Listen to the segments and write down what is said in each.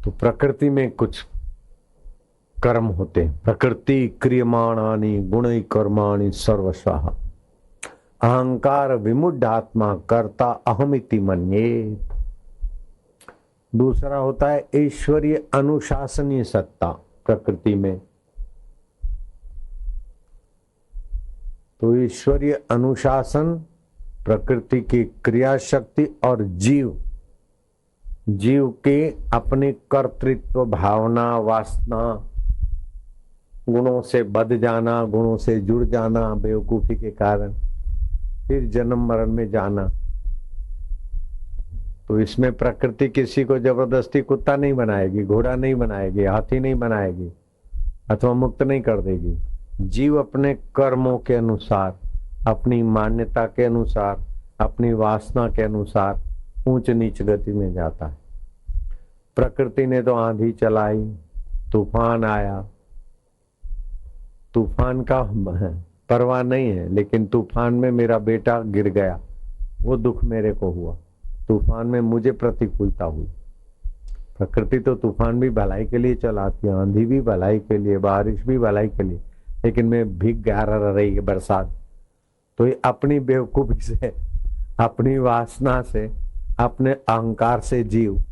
तो प्रकृति में कुछ कर्म होते हैं। प्रकृति क्रियमाणानि गुणै कर्माणि सर्वशः अहंकार विमुढ़ आत्मा कर्ता अहमिति मन्येत। दूसरा होता है ईश्वरीय अनुशासनीय सत्ता प्रकृति में। तो ईश्वरीय अनुशासन प्रकृति की क्रिया शक्ति और जीव के अपने कर्तृत्व भावना वासना गुणों से बध जाना, गुणों से जुड़ जाना बेवकूफी के कारण, फिर जन्म मरण में जाना। तो इसमें प्रकृति किसी को जबरदस्ती कुत्ता नहीं बनाएगी, घोड़ा नहीं बनाएगी, हाथी नहीं बनाएगी अथवा मुक्त नहीं कर देगी। जीव अपने कर्मों के अनुसार, अपनी मान्यता के अनुसार, अपनी वासना के अनुसार ऊंच नीच गति में जाता है। प्रकृति ने तो आंधी चलाई, तूफान आया, तूफान का परवाह नहीं है, लेकिन तूफान में मेरा बेटा गिर गया, वो दुख मेरे को हुआ। तूफान में मुझे प्रतिकूलता हुई। प्रकृति तो तूफान भी भलाई के लिए चलाती है, आंधी भी भलाई के लिए, बारिश भी भलाई के लिए, लेकिन मैं भीग गया रही है बरसात। तो ये अपनी बेवकूफी से, अपनी वासना से, अपने अहंकार से जीव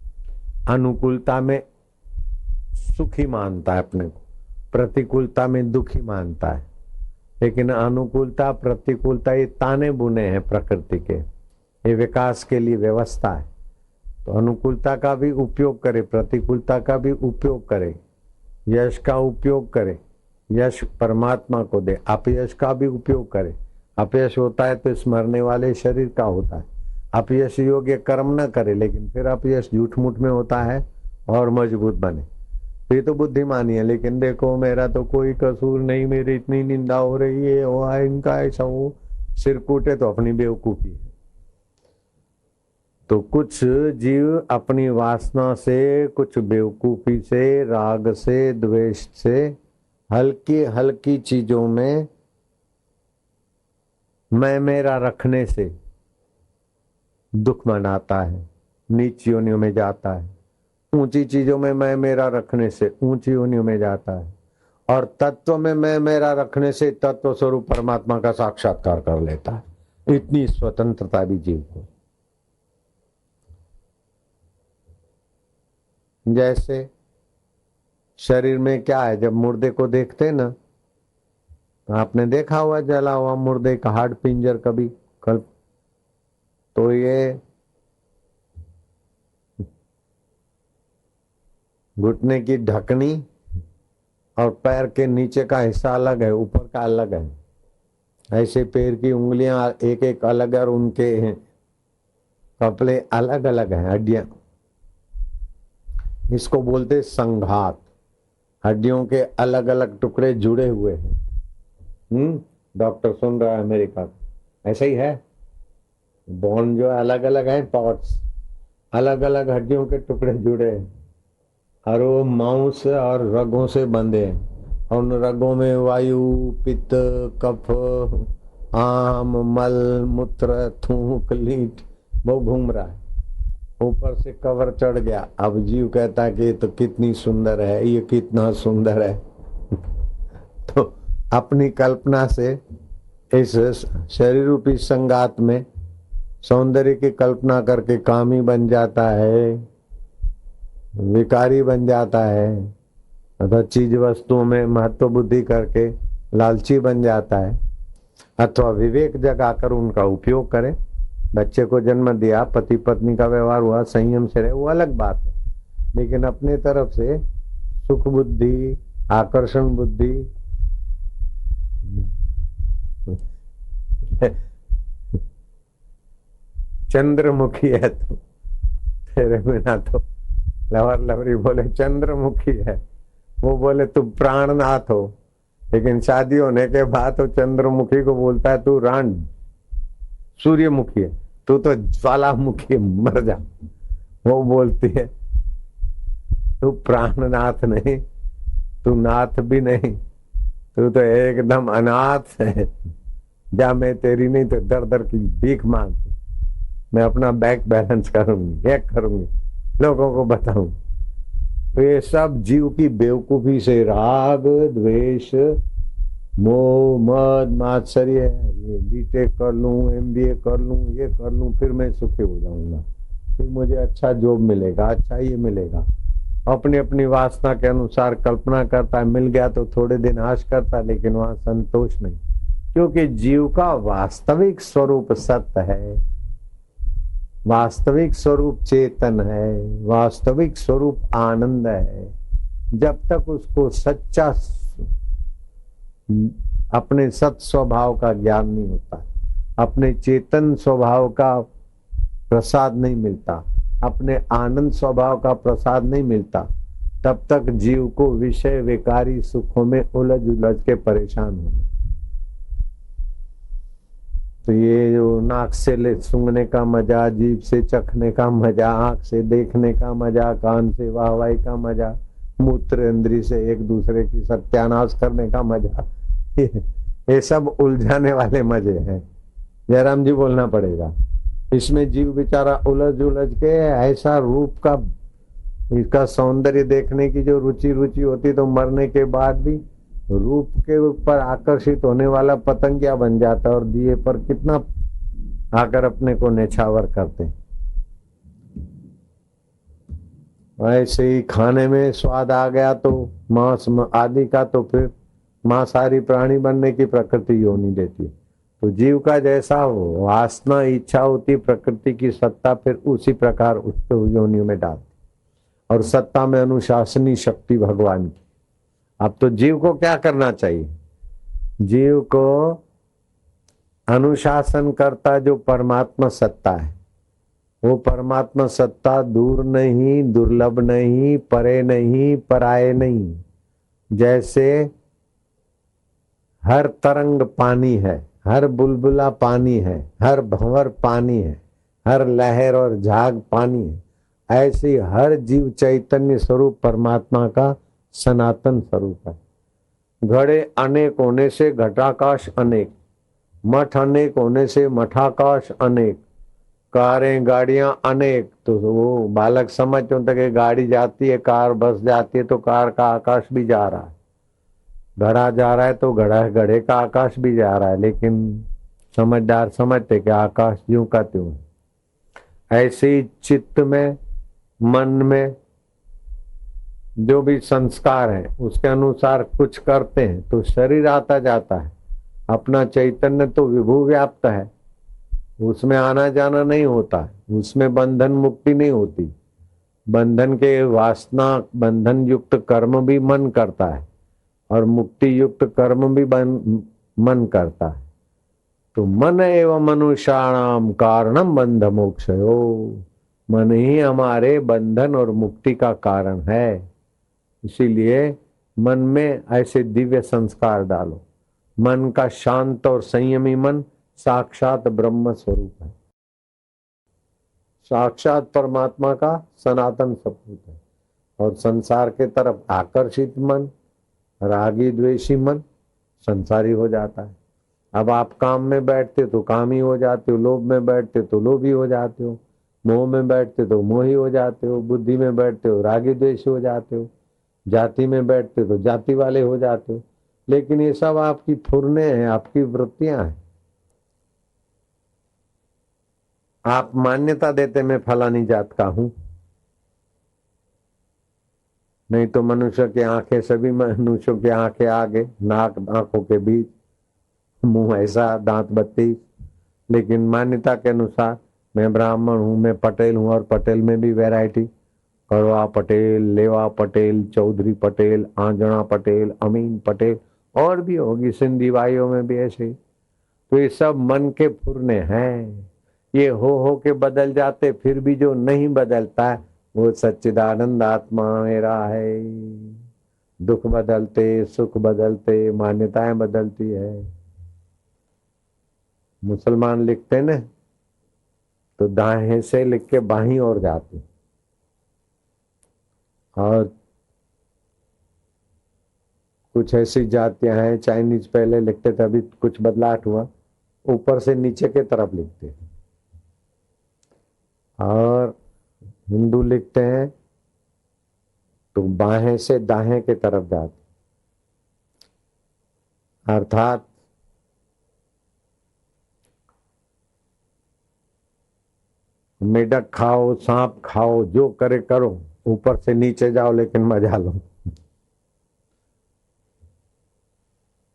अनुकूलता में सुखी मानता है अपने को, प्रतिकूलता में दुखी मानता है। लेकिन अनुकूलता प्रतिकूलता ये ताने बुने हैं प्रकृति के, ये विकास के लिए व्यवस्था है। तो अनुकूलता का भी उपयोग करे, प्रतिकूलता का भी उपयोग करे, यश का उपयोग करे, यश परमात्मा को दे, अपयश का भी उपयोग करे। अपयश होता है तो स्मरने वाले शरीर का होता है। अपयश योग्य कर्म न करे, लेकिन फिर अपयश झूठ मूठ में होता है और मजबूत बने, तो ये तो बुद्धिमानी है। लेकिन देखो मेरा तो कोई कसूर नहीं, मेरी इतनी निंदा हो रही है, वो इनका ऐसा, वो सिर कूटे तो अपनी बेवकूफी है। तो कुछ जीव अपनी वासना से, कुछ बेवकूफी से, राग से, द्वेष से, हल्की हल्की चीजों में मैं मेरा रखने से दुख मनाता है, नीच योनियों में जाता है। ऊंची चीजों में मैं मेरा रखने से ऊंची योनियों में जाता है, और तत्व में मैं मेरा रखने से तत्व स्वरूप परमात्मा का साक्षात्कार कर लेता है। इतनी स्वतंत्रता भी जीव को। जैसे शरीर में क्या है, जब मुर्दे को देखते ना, तो आपने देखा हुआ जला हुआ मुर्दे का हाड पिंजर कभी कल, तो ये घुटने की ढकनी और पैर के नीचे का हिस्सा अलग है, ऊपर का अलग है। ऐसे पैर की उंगलियां एक एक अलग है और उनके कपड़े अलग अलग हैं, हड्डियां। इसको बोलते संघात, हड्डियों के अलग अलग टुकड़े जुड़े हुए हैं। डॉक्टर सुन रहा है अमेरिका का, ऐसा ही है। बोन जो अलग अलग है, पार्ट्स अलग अलग हड्डियों के टुकड़े जुड़े हैं, और वो मांस और रगों से बंधे हैं। और उन रगों में वायु, पित्त, कफ, आम, मल, मूत्र, थूक, लीट वो घूम रहा है। ऊपर से कवर चढ़ गया। अब जीव कहता है कि ये तो कितनी सुंदर है, ये कितना सुंदर है। तो अपनी कल्पना से इस शरीर रूपी संगात में सौंदर्य की कल्पना करके कामी बन जाता है, विकारी बन जाता है, अथवा चीज वस्तुओं में महत्व बुद्धि करके लालची बन जाता है, अथवा विवेक जगाकर उनका उपयोग करे। बच्चे को जन्म दिया, पति पत्नी का व्यवहार हुआ, संयम से रहे, वो अलग बात है। लेकिन अपने तरफ से सुख बुद्धि, आकर्षण बुद्धि, चंद्रमुखी है तो तेरे बिना तो लवर लवरी बोले चंद्रमुखी है, वो बोले तू प्राणनाथ हो। लेकिन शादी होने के बाद तो चंद्रमुखी को बोलता है तू रान सूर्यमुखी है, तू तो ज्वालामुखी, मर जा। वो बोलती है तू प्राणनाथ नहीं, तू नाथ भी नहीं, तू तो एकदम अनाथ है। जा, मैं तेरी नहीं तो दर दर की भीख मांग, मैं अपना बैंक बैलेंस करूंगी, हैक करूंगी, लोगों को बताऊं। तो ये सब जीव की बेवकूफी से, राग द्वेष मोह मद मात्सर्य, ये बीटेक कर लूं, एमबीए कर लूं, ये कर लूं, फिर मैं सुखी हो जाऊंगा, फिर मुझे अच्छा जॉब मिलेगा, अच्छा ये मिलेगा। अपनी अपनी वासना के अनुसार कल्पना करता है, मिल गया तो थोड़े दिन आश करता है, लेकिन वहां संतोष नहीं, क्योंकि जीव का वास्तविक स्वरूप सत्य है, वास्तविक स्वरूप चेतन है, वास्तविक स्वरूप आनंद है। जब तक उसको सच्चा अपने सत स्वभाव का ज्ञान नहीं होता, अपने चेतन स्वभाव का प्रसाद नहीं मिलता, अपने आनंद स्वभाव का प्रसाद नहीं मिलता, तब तक जीव को विषय विकारी सुखों में उलझ उलझ के परेशान होना। तो ये जो नाक से सूंघने का मजा, जीभ से चखने का मजा, आंख से देखने का मजा, कान से वाहवाही का मजा, मूत्र इंद्री से एक दूसरे की सत्यानाश करने का मजा, ये सब उलझाने वाले मजे हैं। जयराम जी बोलना पड़ेगा। इसमें जीव बेचारा उलझ उलझ के ऐसा रूप का, इसका सौंदर्य देखने की जो रुचि होती, तो मरने के बाद भी रूप के ऊपर आकर्षित होने वाला पतंगिया बन जाता है और दिए पर कितना आकर अपने को नेछावर करते। ऐसे ही खाने में स्वाद आ गया तो मांस आदि का, तो फिर मांसाहारी प्राणी बनने की प्रकृति योनि देती है। तो जीव का जैसा हो वासना इच्छा होती, प्रकृति की सत्ता फिर उसी प्रकार उसको योनियों में डालती, और सत्ता में अनुशासनी शक्ति भगवान की। अब तो जीव को क्या करना चाहिए? जीव को अनुशासन करता जो परमात्मा सत्ता है, वो परमात्मा सत्ता दूर नहीं, दुर्लभ नहीं, परे नहीं, पराये नहीं। जैसे हर तरंग पानी है, हर बुलबुला पानी है, हर भंवर पानी है, हर लहर और झाग पानी है, ऐसे हर जीव चैतन्य स्वरूप परमात्मा का सनातन स्वरूप है। घड़े अनेक होने से घटाकाश अनेक, मठ अनेक होने से मठाकाश अनेक, कारें गाड़ियां अनेक, तो वो बालक समझते होता कि गाड़ी जाती है, कार बस जाती है, तो कार का आकाश भी जा रहा है, घड़ा जा रहा है तो घड़े का आकाश भी जा रहा है। लेकिन समझदार समझते कि आकाश यूं का त्यों है। ऐसे ही चित्त में, मन में जो भी संस्कार है उसके अनुसार कुछ करते हैं तो शरीर आता जाता है। अपना चैतन्य तो विभू व्याप्त है, उसमें आना जाना नहीं होता, उसमें बंधन मुक्ति नहीं होती। बंधन के वासना बंधन युक्त कर्म भी मन करता है और मुक्ति युक्त कर्म भी मन करता है। तो मन एवं मनुष्याणाम कारणम बंध मोक्षयो, मन ही हमारे बंधन और मुक्ति का कारण है। इसीलिए मन में ऐसे दिव्य संस्कार डालो। मन का शांत और संयमी मन साक्षात ब्रह्म स्वरूप है, साक्षात परमात्मा का सनातन स्वरूप है। और संसार के तरफ आकर्षित मन, रागी द्वेषी मन संसारी हो जाता है। अब आप काम में बैठते तो कामी हो जाते हो, लोभ में बैठते तो लोभी हो जाते हो, मोह में बैठते तो मोही हो जाते हो, बुद्धि में बैठते हो रागी द्वेषी हो जाते हो, जाति में बैठते तो जाति वाले हो जाते हो। लेकिन ये सब आपकी फुरने हैं, आपकी वृत्तियां हैं। आप मान्यता देते मैं फलानी जात का हूं, नहीं तो मनुष्य की आंखें, सभी मनुष्यों की आंखें आगे, नाक आंखों के बीच, मुंह ऐसा, दांत बत्ती। लेकिन मान्यता के अनुसार मैं ब्राह्मण हूं, मैं पटेल हूं, और पटेल में भी वैरायटी, करवा पटेल, लेवा पटेल, चौधरी पटेल, आंजना पटेल, अमीन पटेल, और भी होगी, सिंधी भाइयों में भी ऐसे ही। तो ये सब मन के फुरने हैं, ये हो के बदल जाते, फिर भी जो नहीं बदलता है वो सच्चिदानंद आत्मा मेरा है। दुख बदलते, सुख बदलते, मान्यताएं बदलती है। मुसलमान लिखते न तो दाएं से लिख के बाहीं ओर जाते, और कुछ ऐसी जातियां हैं, चाइनीज पहले लिखते थे, अभी कुछ बदलाव हुआ, ऊपर से नीचे के तरफ लिखते हैं। और हिंदू लिखते हैं तो बाहें से दाहें की तरफ जाती, अर्थात मेढक खाओ, सांप खाओ, जो करे करो, ऊपर से नीचे जाओ लेकिन मजा लो।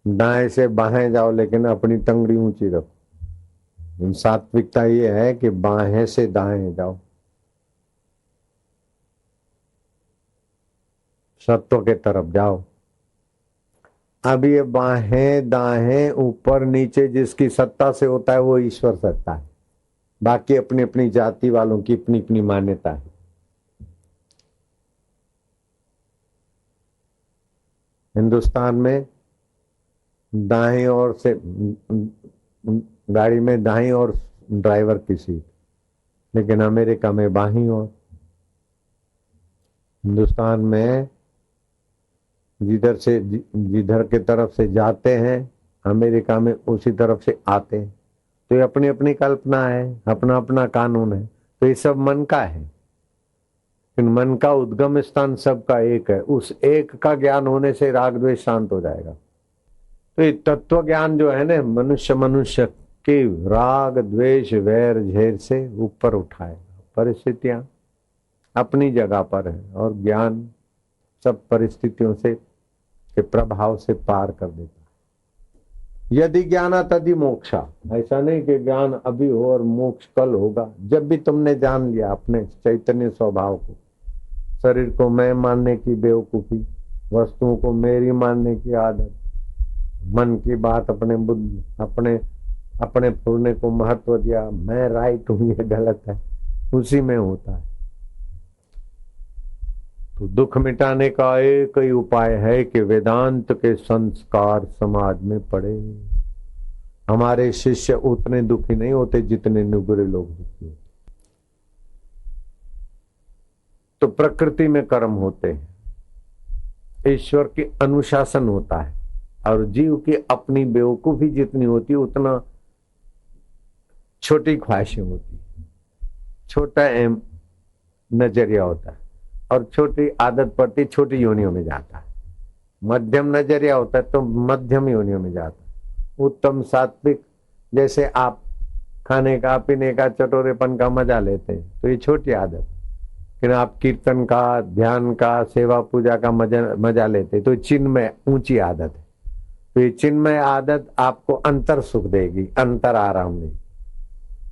दाएं से बाहें जाओ लेकिन अपनी तंगड़ी ऊंची रखो। सात्विकता ये है कि बाहें से दाएं जाओ, सत्व के तरफ जाओ। अब ये बाहें दाहें ऊपर नीचे जिसकी सत्ता से होता है वो ईश्वर सत्ता है, बाकी अपनी अपनी जाति वालों की अपनी अपनी मान्यता है। हिंदुस्तान में दाएं ओर से गाड़ी में दाएं ओर ड्राइवर की सीट, लेकिन अमेरिका में बाहीं ओर। हिंदुस्तान में जिधर के तरफ से जाते हैं, अमेरिका में उसी तरफ से आते हैं। तो ये अपनी अपनी कल्पना है, अपना अपना कानून है। तो ये सब मन का है, लेकिन मन का उद्गम स्थान सबका एक है। उस एक का ज्ञान होने से राग द्वेष शांत हो जाएगा। तो ये तत्व ज्ञान जो है ना, मनुष्य के राग द्वेष वैर झेर से ऊपर उठाएगा। परिस्थितियां अपनी जगह पर है और ज्ञान सब परिस्थितियों से के प्रभाव से पार कर देता है। यदि ज्ञाना तदि मोक्षा, ऐसा नहीं कि ज्ञान अभी हो और मोक्ष कल होगा। जब भी तुमने जान लिया अपने चैतन्य स्वभाव को, शरीर को मैं मानने की बेवकूफी, वस्तुओं को मेरी मानने की आदत, मन की बात अपने बुद्धि अपने फूलने को महत्व दिया, मैं राइट हूं ये गलत है, उसी में होता है। तो दुख मिटाने का एक ही उपाय है कि वेदांत के संस्कार समाज में पड़े। हमारे शिष्य उतने दुखी नहीं होते जितने नुगरे लोग दुखी होते। तो प्रकृति में कर्म होते हैं, ईश्वर की अनुशासन होता है, और जीव की अपनी बेवकूफी जितनी होती है उतना छोटी ख्वाहिशें होती, छोटा नजरिया होता है, और छोटी आदत पड़ती छोटी योनियों में जाता है। मध्यम नजरिया होता है तो मध्यम योनियों में जाता है। उत्तम सात्विक, जैसे आप खाने का पीने का चटोरेपन का मजा लेते हैं तो ये छोटी आदत, लेकिन आप कीर्तन का, ध्यान का, सेवा पूजा का मजा लेते तो चिन्मय ऊंची आदत है। तो ये चिन्मय आदत आपको अंतर सुख देगी, अंतर आराम नहीं।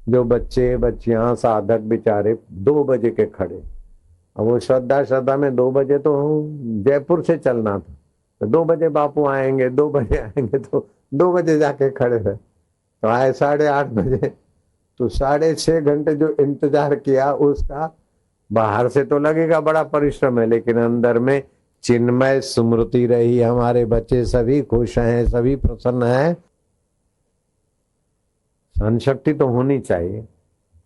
जो बच्चे बच्चियां साधक बेचारे 2 बजे के खड़े, अब वो श्रद्धा में 2 बजे तो जयपुर से चलना था, तो 2 बजे बापू आएंगे, 2 बजे आएंगे, तो 2 बजे जाके खड़े रहे, तो आए 8:30 बजे। तो 6.5 घंटे जो इंतजार किया उसका बाहर से तो लगेगा बड़ा परिश्रम है, लेकिन अंदर में चिन्मय स्मृति रही, हमारे बच्चे सभी खुश हैं, सभी प्रसन्न हैं। सहन शक्ति तो होनी चाहिए,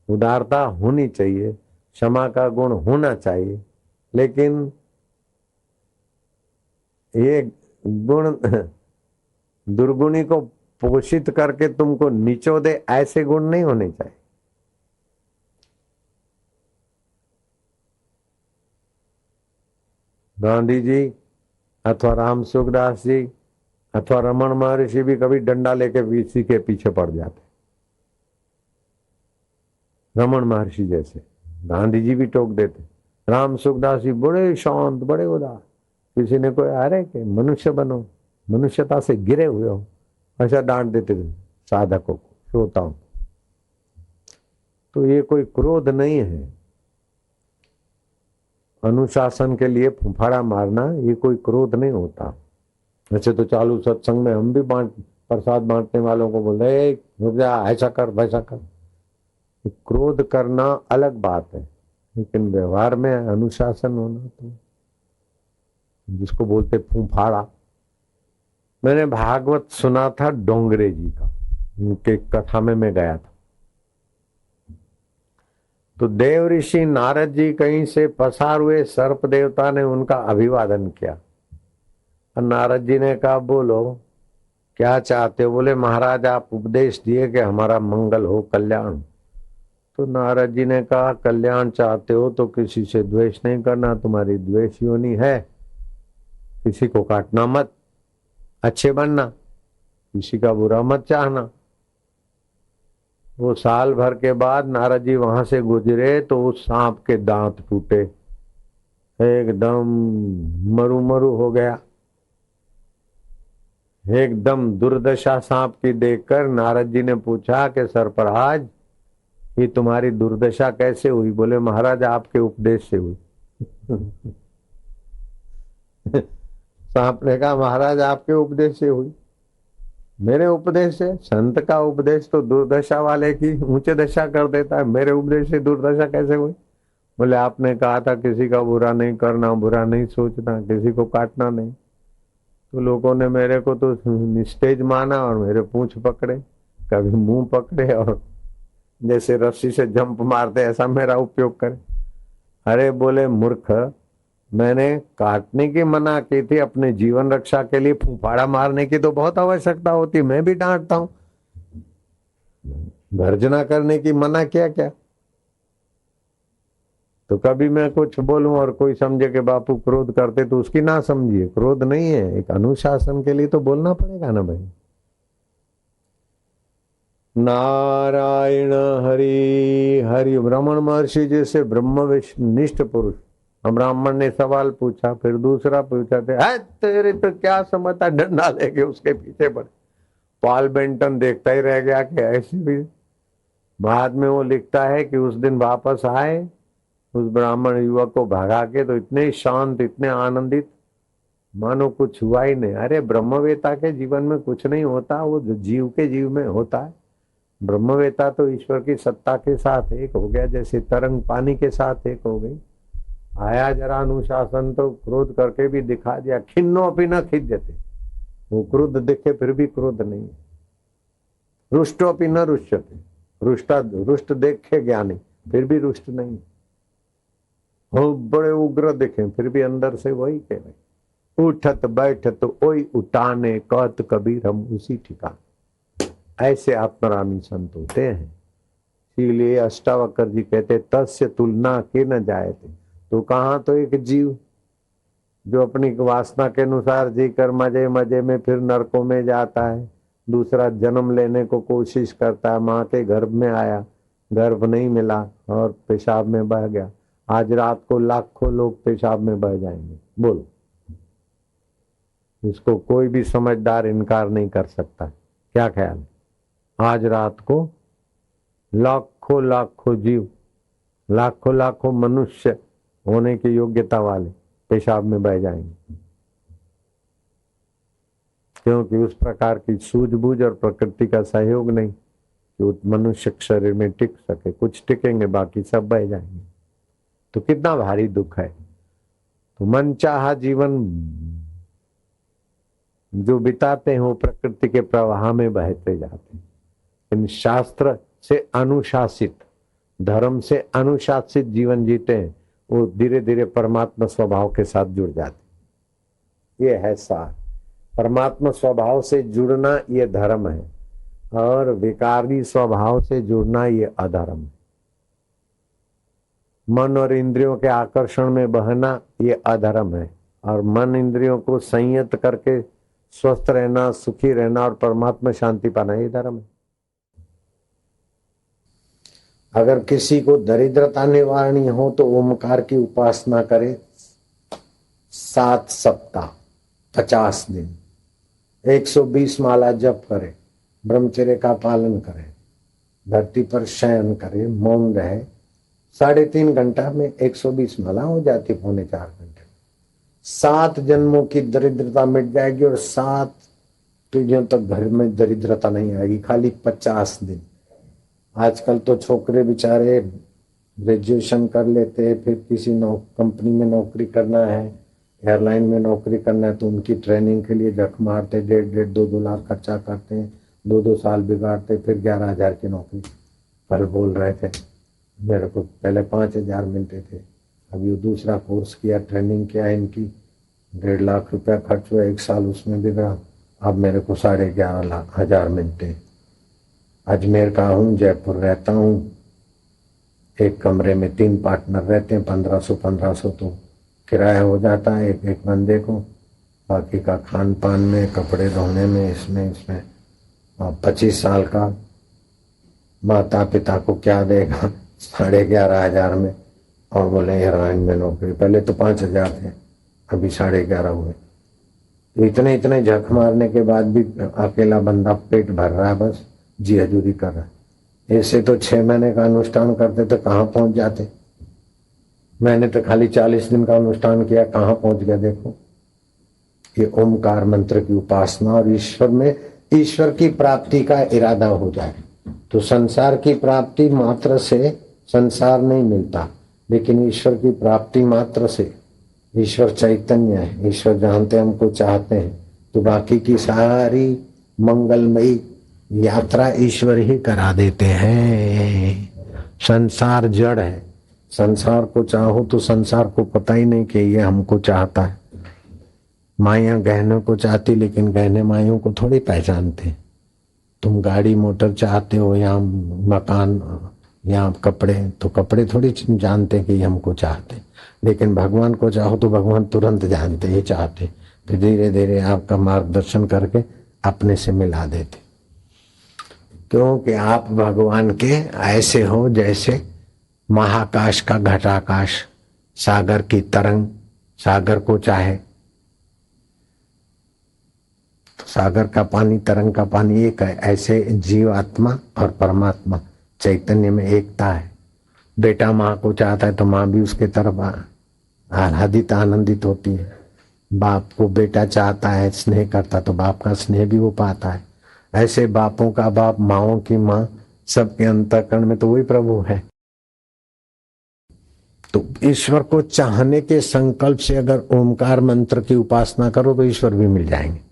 उदारता होनी चाहिए, क्षमा का गुण होना चाहिए, लेकिन ये गुण दुर्गुणी को पोषित करके तुमको नीचो दे, ऐसे गुण नहीं होने चाहिए। गांधी जी अथवा राम सुखदास जी अथवा रमन महर्षि भी कभी डंडा लेके वीसी के पीछे पड़ जाते। रमन महर्षि जैसे, गांधी जी भी टोक देते, राम सुखदास जी बड़े शांत, बड़े उदार। किसी ने कोई अरे के मनुष्य बनो, मनुष्यता से गिरे हुए हो, ऐसा डांट देते थे साधकों को, श्रोताओं। तो ये कोई क्रोध नहीं है। अनुशासन के लिए फुफाड़ा मारना ये कोई क्रोध नहीं होता। वैसे तो चालू सत्संग में हम भी प्रसाद बांटने वालों को बोल रहे रुक जा, ऐसा कर वैसा कर। क्रोध करना अलग बात है, लेकिन व्यवहार में अनुशासन होना तो जिसको बोलते फुफाड़ा। मैंने भागवत सुना था डोंगरे जी का, उनके कथा में मैं गया था। तो देव ऋषि नारद जी कहीं से पसार हुए, सर्प देवता ने उनका अभिवादन किया। और नारद जी ने कहा बोलो क्या चाहते हो? बोले महाराज आप उपदेश दिए कि हमारा मंगल हो, कल्याण। तो नारद जी ने कहा कल्याण चाहते हो तो किसी से द्वेष नहीं करना, तुम्हारी द्वेष योनि है, किसी को काटना मत, अच्छे बनना, किसी का बुरा मत चाहना। वो साल भर के बाद नारद जी वहां से गुजरे तो उस सांप के दांत टूटे, एकदम मरु मरु हो गया, एकदम दुर्दशा सांप की देखकर नारद जी ने पूछा कि सरपराज ये तुम्हारी दुर्दशा कैसे हुई? बोले महाराज आपके उपदेश से हुई। सांप ने कहा महाराज आपके उपदेश से हुई? मेरे उपदेश से? संत का उपदेश तो दुर्दशा वाले की ऊंचे दशा कर देता है, मेरे उपदेश से दुर्दशा कैसे हुई? बोले आपने कहा था किसी का बुरा नहीं करना, बुरा नहीं सोचना, किसी को काटना नहीं। तो लोगों ने मेरे को तो निस्तेज माना और मेरे पूंछ पकड़े, कभी मुंह पकड़े और जैसे रस्सी से जंप मारते ऐसा मेरा उपयोग करे। अरे बोले मूर्ख, मैंने काटने की मना की थी, अपने जीवन रक्षा के लिए फूफाड़ा मारने की तो बहुत आवश्यकता होती, मैं भी डांटता हूं। गर्जना करने की मना किया क्या? तो कभी मैं कुछ बोलूं और कोई समझे कि बापू क्रोध करते तो उसकी ना समझिए, क्रोध नहीं है, एक अनुशासन के लिए तो बोलना पड़ेगा ना भाई। नारायण हरि हरि। ब्राह्मण महर्षि जैसे ब्रह्मनिष्ठ पुरुष, ब्राह्मण ने सवाल पूछा, फिर दूसरा पूछा, थे तेरे तो क्या समझता, डंडा लेके उसके पीछे पड़े। पॉल बेंटन देखता ही रह गया कि ऐसी भी। बाद में वो लिखता है कि उस दिन वापस आए उस ब्राह्मण युवक को भगा के तो इतने शांत, इतने आनंदित, मानो कुछ हुआ ही नहीं। अरे ब्रह्मवेता के जीवन में कुछ नहीं होता, वो जीव के जीव में होता है। ब्रह्मवेता तो ईश्वर की सत्ता के साथ एक हो गया, जैसे तरंग पानी के साथ एक हो गई। आया जरा अनुशासन तो क्रोध करके भी दिखा दिया, खिन्नो अपनी न खिंच देते, वो क्रोध दिखे फिर भी क्रोध नहीं, रुष्टो अपनी न रुष्यते, रुष्ट देखे ज्ञानी फिर भी रुष्ट नहीं, हो बड़े उग्र दिखे फिर भी अंदर से वही कह रहे, उठत बैठत ओई उठाने, कहत कबीर हम उसी ठिकाने। ऐसे आत्मरामी संत होते हैं। इसीलिए अष्टावक्र जी कहते तस्य तुलना के न जाए थे। तो कहाँ तो एक जीव जो अपनी वासना के अनुसार जीकर मजे मजे में फिर नरकों में जाता है, दूसरा जन्म लेने को कोशिश करता है, माँ के गर्भ में आया, गर्भ नहीं मिला और पेशाब में बह गया। आज रात को लाखों लोग पेशाब में बह जाएंगे, बोलो। इसको कोई भी समझदार इनकार नहीं कर सकता। क्या ख्याल? आज रात को लाखों लाखों जीव, लाखों लाखों मनुष्य होने की योग्यता वाले पेशाब में बह जाएंगे, क्योंकि उस प्रकार की सूझबूझ और प्रकृति का सहयोग नहीं कि उस मनुष्य शरीर में टिक सके। कुछ टिकेंगे, बाकी सब बह जाएंगे। तो कितना भारी दुख है। तो मनचाहा जीवन जो बिताते हैं वो प्रकृति के प्रवाह में बहते जाते हैं। इन शास्त्र से अनुशासित, धर्म से अनुशासित जीवन जीते हैं, वो धीरे धीरे परमात्मा स्वभाव के साथ जुड़ जाते। ये है सार। परमात्मा स्वभाव से जुड़ना ये धर्म है, और विकारी स्वभाव से जुड़ना ये अधर्म है। मन और इंद्रियों के आकर्षण में बहना ये अधर्म है, और मन इंद्रियों को संयत करके स्वस्थ रहना, सुखी रहना और परमात्मा शांति पाना ये धर्म है। अगर किसी को दरिद्रता निवारणी हो तो ओमकार की उपासना करे 7 सप्ताह 50 दिन, 120 माला जप करे, ब्रह्मचर्य का पालन करे, धरती पर शयन करे, मौन रहे, 3.5 घंटा में 120 माला हो जाती, 3.25 घंटे। 7 जन्मों की दरिद्रता मिट जाएगी और 7 पीढ़ियों तक घर में दरिद्रता नहीं आएगी, खाली 50 दिन। आजकल तो छोकरे बेचारे ग्रेजुएशन कर लेते, फिर किसी कंपनी में नौकरी करना है, एयरलाइन में नौकरी करना है, तो उनकी ट्रेनिंग के लिए जख मारते, 1.5 2 लाख खर्चा करते हैं, 2 साल बिगाड़ते, फिर 11,000 की नौकरी। कल बोल रहे थे मेरे को, पहले 5,000 मिलते थे, अभी वो दूसरा कोर्स किया, ट्रेनिंग किया, इनकी 1.5 लाख रुपया खर्च हुआ, 1 साल उसमें बिगड़ा, अब मेरे को 11,500 मिलते हैं। अजमेर का हूँ, जयपुर रहता हूँ, एक कमरे में 3 पार्टनर रहते हैं, 1500 तो किराया हो जाता है एक एक बंदे को। बाकी का खान पान में, कपड़े धोने में, इसमें 25 साल का माता पिता को क्या देगा 11,500 में। और बोले हेरोइन में नौकरी, पहले तो 5,000 थे, अभी 11,500 हुए। तो इतने झक मारने के बाद भी अकेला बंदा पेट भर रहा है, बस जी हजूरी कर रहा है। ऐसे तो 6 महीने का अनुष्ठान करते तो कहाँ पहुंच जाते। मैंने तो खाली 40 दिन का अनुष्ठान किया, कहाँ पहुंच गया देखो। ये ओमकार मंत्र की उपासना और ईश्वर की प्राप्ति का इरादा हो जाए तो संसार की प्राप्ति मात्र से संसार नहीं मिलता, लेकिन ईश्वर की प्राप्ति मात्र से, ईश्वर चैतन्य है, ईश्वर जानते हमको चाहते हैं, तो बाकी की सारी मंगलमयी यात्रा ईश्वर ही करा देते हैं। संसार जड़ है, संसार को चाहो तो संसार को पता ही नहीं कि ये हमको चाहता है। माया गहनों को चाहती, लेकिन गहने मायों को थोड़ी पहचानते। तुम गाड़ी मोटर चाहते हो या मकान या कपड़े, तो कपड़े थोड़ी जानते कि ये हमको चाहते। लेकिन भगवान को चाहो तो भगवान तुरंत जानते ये चाहते, फिर धीरे धीरे आपका मार्गदर्शन करके अपने से मिला देते। क्योंकि आप भगवान के ऐसे हो जैसे महाकाश का घटाकाश, सागर की तरंग। सागर को चाहे तो सागर का पानी, तरंग का पानी एक है। ऐसे जीवात्मा और परमात्मा चैतन्य में एकता है। बेटा माँ को चाहता है तो माँ भी उसके तरफ आह्लादित आनंदित होती है। बाप को बेटा चाहता है, स्नेह करता, तो बाप का स्नेह भी वो पाता है। ऐसे बापों का बाप, माओं की माँ, सबके अंतःकरण में तो वही प्रभु है। तो ईश्वर को चाहने के संकल्प से अगर ओमकार मंत्र की उपासना करो तो ईश्वर भी मिल जाएंगे।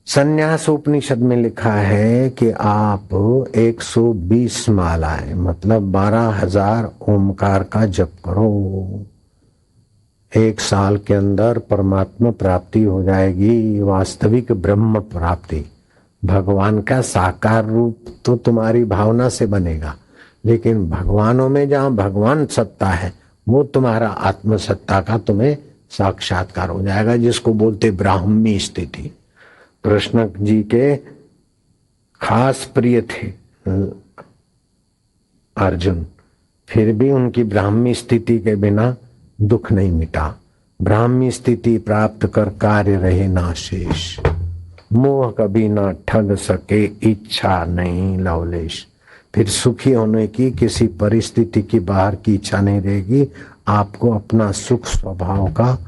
संन्यास उपनिषद में लिखा है कि आप 120 मालाएं, मतलब 12,000 ओमकार का जप करो। 1 साल के अंदर परमात्मा प्राप्ति हो जाएगी, वास्तविक ब्रह्म प्राप्ति। भगवान का साकार रूप तो तुम्हारी भावना से बनेगा, लेकिन भगवानों में जहां भगवान सत्ता है वो तुम्हारा आत्म सत्ता का तुम्हें साक्षात्कार हो जाएगा, जिसको बोलते ब्राह्मी स्थिति। कृष्ण जी के खास प्रिय थे अर्जुन, फिर भी उनकी ब्राह्मी स्थिति के बिना दुख नहीं मिटा। ब्राह्मी स्थिति प्राप्त कर कार्य रहे ना शेष, मोह कभी ना ठग सके, इच्छा नहीं लवलेश। फिर सुखी होने की किसी परिस्थिति की बाहर की इच्छा नहीं रहेगी। आपको अपना सुख स्वभाव का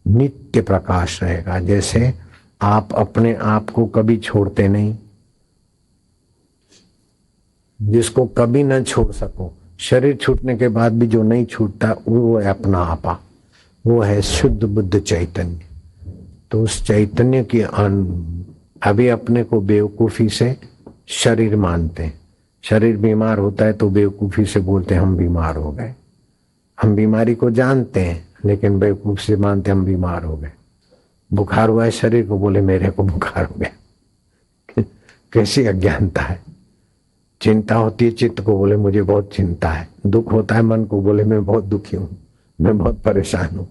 नित्य प्रकाश रहेगा। जैसे आप अपने आप को कभी छोड़ते नहीं, जिसको कभी न छोड़ सको। शरीर छूटने के बाद भी जो नहीं छूटता वो है अपना आपा, वो है शुद्ध बुद्ध चैतन्य। तो उस चैतन्य की अभी अपने को बेवकूफी से शरीर मानते हैं। शरीर बीमार होता है तो बेवकूफी से बोलते हैं हम बीमार हो गए। हम बीमारी को जानते हैं लेकिन बेवकूफ से मानते हम बीमार हो गए। बुखार हुआ है शरीर को, बोले मेरे को बुखार हो गया। कैसी अज्ञानता है। चिंता होती है चित्त को, बोले मुझे बहुत चिंता है। दुख होता है मन को, बोले मैं बहुत दुखी हूँ, मैं बहुत परेशान हूँ।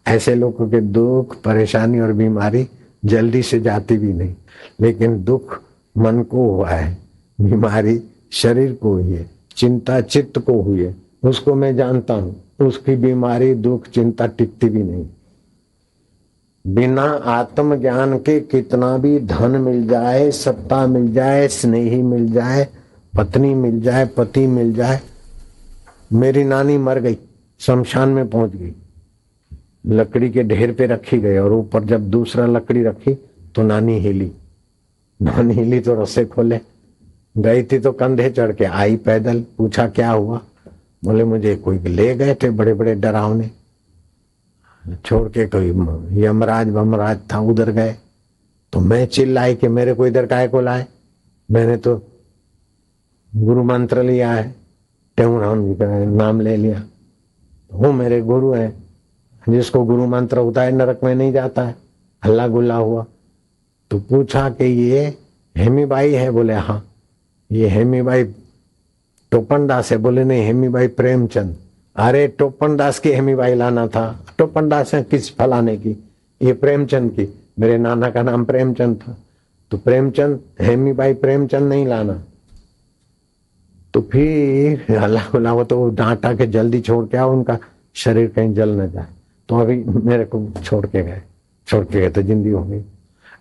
ऐसे लोगों के दुख, परेशानी और बीमारी जल्दी से जाती भी नहीं, लेकिन दुख मन को हुआ है, बीमारी शरीर को हुई है, चिंता चित्त को हुई है, उसको मैं जानता हूँ। उसकी बीमारी, दुख, चिंता टिकती भी नहीं। बिना आत्मज्ञान के कितना भी धन मिल जाए, सत्ता मिल जाए, स्नेही मिल जाए, पत्नी मिल जाए, पति मिल जाए। मेरी नानी मर गई, शमशान में पहुंच गई, लकड़ी के ढेर पे रखी गई और ऊपर जब दूसरा लकड़ी रखी तो नानी हिली। नानी हिली तो रस्से खोले, गई थी तो कंधे चढ़ के आई पैदल। पूछा क्या हुआ, बोले मुझे कोई ले गए थे बड़े बड़े डरावने, छोड़ के कोई यमराज बमराज था, उधर गए। तो मैं चिल्लाई कि मेरे को इधर काहे को लाए, मैंने तो गुरु मंत्र लिया है, टेऊराम जी का नाम ले लिया, वो मेरे गुरु है। जिसको गुरु मंत्र होता है नरक में नहीं जाता है। हल्ला गुल्ला हुआ तो पूछा कि ये हेमी बाई है, बोले हाँ ये हेमी बाई टोपन दास है, बोले नहीं हेमी भाई प्रेमचंद। अरे टोपन दास की हेमी भाई लाना था, टोपन दास है किस फलाने की, ये प्रेमचंद की, मेरे नाना का नाम प्रेमचंद था, तो प्रेमचंद हेमी भाई प्रेमचंद नहीं लाना। तो फिर अल्लाह अल्लाह वो तो डांटा के जल्दी छोड़ के आओ, उनका शरीर कहीं जल न जाए। तो अभी मेरे को छोड़ के गए तो जिंदगी हो गई।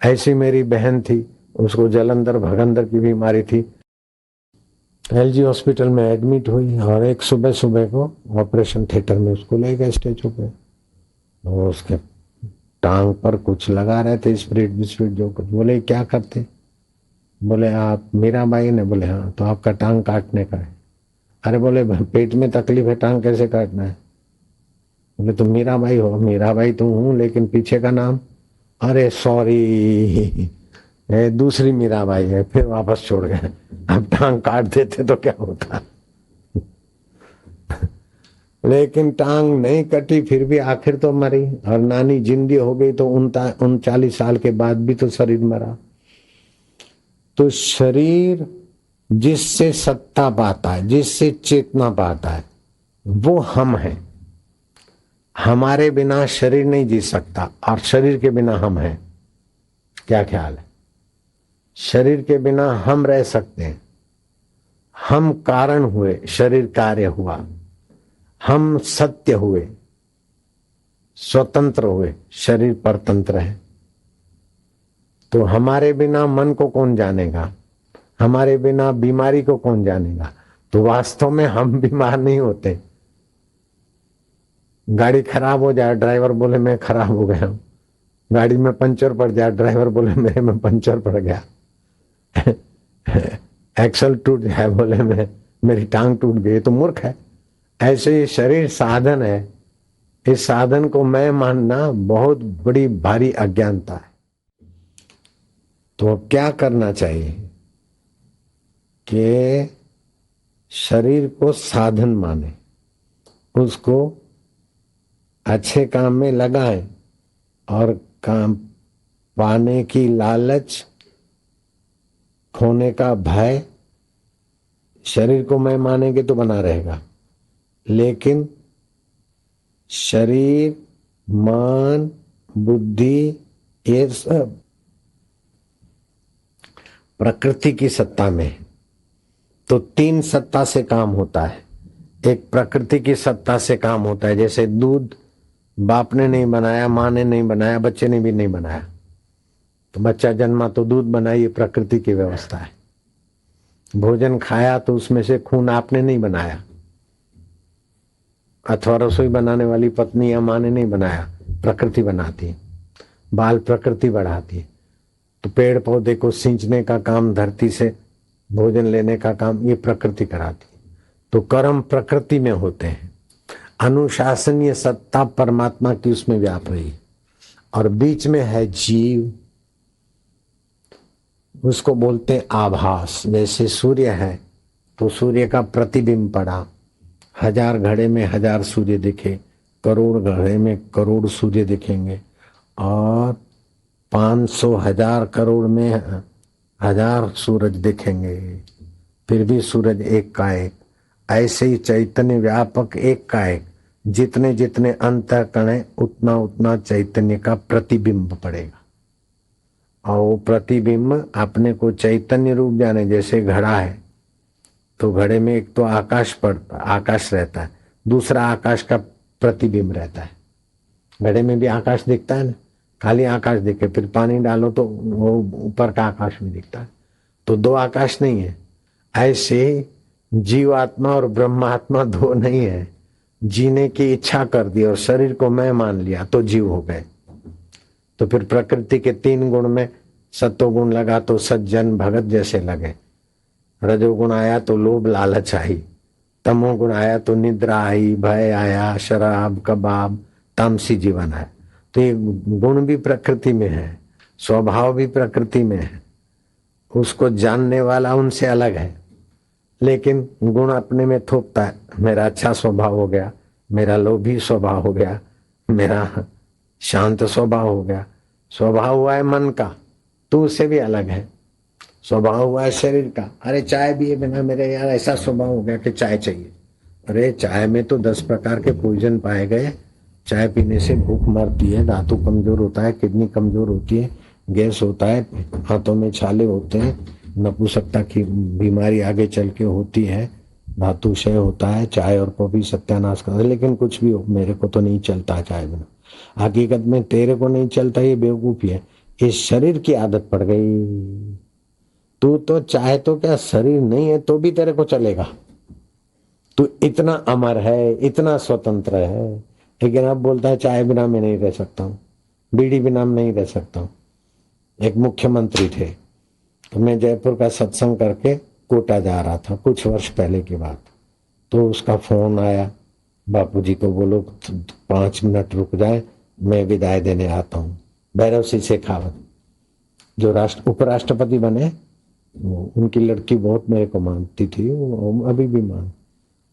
ऐसी मेरी बहन थी, उसको जलंधर भगंदर की बीमारी थी, एलजी हॉस्पिटल में एडमिट हुई और एक सुबह सुबह को ऑपरेशन थिएटर में उसको ले गए स्टेचू पे। और उसके टांग पर कुछ लगा रहे थे स्प्रिट बिस्प्रिट जो कुछ। बोले क्या करते, बोले आप मीराबाई ने। बोले हाँ, तो आपका टांग काटने का है। अरे बोले पेट में तकलीफ है, टांग कैसे काटना है। बोले तुम मीराबाई हो। मीराबाई तो हूँ, लेकिन पीछे का नाम, अरे सॉरी दूसरी मीराबाई है। फिर वापस छोड़ गए। अब टांग काट देते तो क्या होता। लेकिन टांग नहीं कटी, फिर भी आखिर तो मरी। और नानी जिंदी हो गई तो 39 साल के बाद भी तो शरीर मरा। तो शरीर जिससे सत्ता पाता है, जिससे चेतना पाता है, वो हम हैं। हमारे बिना शरीर नहीं जी सकता और शरीर के बिना हम हैं। क्या ख्याल है? शरीर के बिना हम रह सकते हैं। हम कारण हुए, शरीर कार्य हुआ। हम सत्य हुए, स्वतंत्र हुए, शरीर परतंत्र है। तो हमारे बिना मन को कौन जानेगा, हमारे बिना बीमारी को कौन जानेगा। तो वास्तव में हम बीमार नहीं होते। गाड़ी खराब हो जाए, ड्राइवर बोले मैं खराब हो गया हूं। गाड़ी में पंचर पड़ जाए, ड्राइवर बोले मेरे में पंचर पड़ गया। एक्सल टूट जाए, बोले मेरी टांग टूट गई, तो मूर्ख है। ऐसे ही शरीर साधन है। इस साधन को मैं मानना बहुत बड़ी भारी अज्ञानता है। तो अब क्या करना चाहिए कि शरीर को साधन माने, उसको अच्छे काम में लगाएं और काम पाने की लालच, खोने का भय शरीर को मैं मानेंगे तो बना रहेगा। लेकिन शरीर, मन, बुद्धि, ये सब प्रकृति की सत्ता में है। तो 3 सत्ता से काम होता है। एक प्रकृति की सत्ता से काम होता है, जैसे दूध बाप ने नहीं बनाया, माँ ने नहीं बनाया, बच्चे ने भी नहीं बनाया। तो बच्चा जन्मा तो दूध बना, ये प्रकृति की व्यवस्था है। भोजन खाया तो उसमें से खून आपने नहीं बनाया, अथवा रसोई बनाने वाली पत्नी या माँ ने नहीं बनाया, प्रकृति बनाती है। बाल प्रकृति बढ़ाती है। तो पेड़ पौधे को सींचने का काम, धरती से भोजन लेने का काम, ये प्रकृति कराती है। तो कर्म प्रकृति में होते हैं। अनुशासनीय सत्ता परमात्मा की उसमें व्याप रही है। और बीच में है जीव, उसको बोलते हैं आभास। जैसे सूर्य है तो सूर्य का प्रतिबिंब पड़ा, 1000 घड़े में 1000 सूर्य दिखे, करोड़ घड़े में करोड़ सूर्य दिखेंगे, और 500 1000 करोड़ में 1000 सूरज दिखेंगे, फिर भी सूरज एक का एक। ऐसे ही चैतन्य व्यापक एक का एक। जितने जितने अंतःकरण है, उतना उतना चैतन्य का प्रतिबिंब पड़ेगा। और वो प्रतिबिंब अपने को चैतन्य रूप जाने। जैसे घड़ा है तो घड़े में एक तो आकाश रहता है, दूसरा आकाश का प्रतिबिंब रहता है। घड़े में भी आकाश दिखता है ना, खाली आकाश दिखे, फिर पानी डालो तो वो ऊपर का आकाश भी दिखता है। तो 2 आकाश नहीं है। ऐसे जीवात्मा और ब्रह्मात्मा 2 नहीं है। जीने की इच्छा कर दी और शरीर को मैं मान लिया तो जीव हो गए। तो फिर प्रकृति के 3 गुण में सत्वगुण लगा तो सज्जन भगत जैसे लगे, रजोगुण आया तो लोभ लालच आई, तमोगुण आया तो निद्रा आई, भय आया, शराब कबाब, तामसी जीवन है। तो ये गुण भी प्रकृति में है, स्वभाव भी प्रकृति में है। उसको जानने वाला उनसे अलग है, लेकिन गुण अपने में थोपता है। मेरा अच्छा स्वभाव हो गया, मेरा लोभी स्वभाव हो गया, मेरा शांत स्वभाव हो गया। स्वभाव हुआ है मन का, तो उससे भी अलग है। स्वभाव हुआ है शरीर का। अरे चाय भी बिना मेरे यार ऐसा स्वभाव हो गया कि चाय चाहिए। अरे चाय में तो 10 प्रकार के पॉइजन पाए गए। चाय पीने से भूख मरती है, धातु कमजोर होता है, किडनी कमजोर होती है, गैस होता है, हाथों में छाले होते हैं, नपुंसकता की बीमारी आगे चल के होती है, धातु क्षय होता है। चाय और कॉफी सत्यानाश कर, लेकिन कुछ भी हो मेरे को तो नहीं चलता चाय बिना। हकीकत में तेरे को नहीं चलता ये बेवकूफी है, इस शरीर की आदत पड़ गई। तू तो चाहे तो क्या शरीर नहीं है तो भी तेरे को चलेगा। तू इतना अमर है, इतना स्वतंत्र है, लेकिन अब बोलता है चाय बिना मैं नहीं रह सकता हूँ, बीड़ी बिना मैं नहीं रह सकता हूँ। एक मुख्यमंत्री थे, तो मैं जयपुर का सत्संग करके कोटा जा रहा था कुछ वर्ष पहले की बात। तो उसका फोन आया, बापूजी को बोलो 5 मिनट रुक जाए, मैं विदाई देने आता हूँ। भैरव सिंह शेखावत जो उपराष्ट्रपति बने, उनकी लड़की बहुत मेरे को मानती थी, वो अभी भी मान,